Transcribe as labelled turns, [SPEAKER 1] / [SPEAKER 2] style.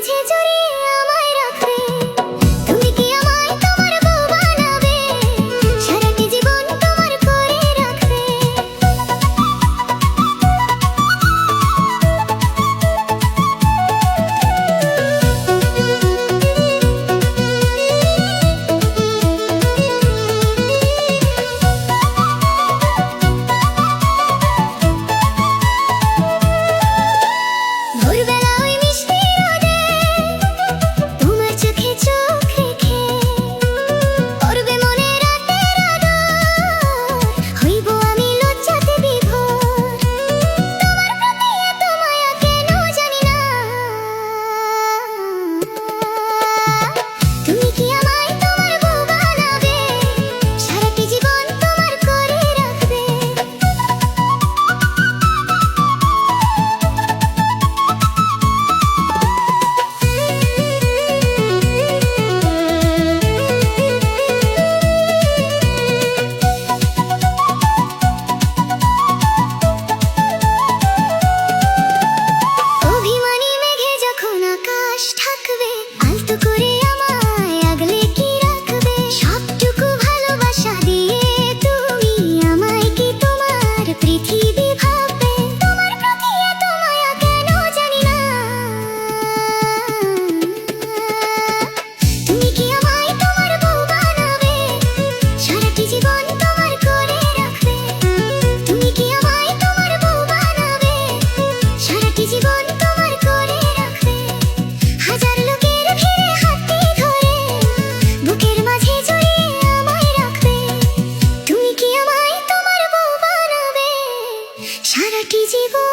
[SPEAKER 1] মাঝে জড়িয়ে আমায় রাখবে। তুমি কি আমায় তোমার বউ বানাবে? সারাটি জীবন তোমার করে রাখবে। ভোরবেলা ওই মিষ্টি রোদে তোমার চোখে চোখ রেখে পড়বে মনে রাতের আঁধার, হইব আমি লজ্জাতে বিভোর। তোমার প্রতি এত মায়া কেন জানি না। তুমি কি আমায় তোমার বউ বানাবে? সারাটি জীবন তোমার করে রাখবে। অভিমানী মেঘে যখন আকাশ ঢাকবে, আলতো করে আমায় আগলে কি রাখবে? সবটুকু ভালোবাসা দিয়ে তুমি আমায় কি তোমার পৃথিবী ভাববে? তোমার প্রতি এত মায়া কেন জানি না। তুমি কি আমায় তোমার বউ বানাবে? সারাটি জীবন তোমার করে রাখবে। তুমি কি আমায় তোমার বউ বানাবে? সারাটি জীবন তোমার করে রাখবে। হাজার লোকের ভিড়ে হাতটি ধরে বুকের মাঝে জড়িয়ে আমায় রাখবে। তুমি কি আমায় তোমার বউ বানাবে? সারাটি জীবন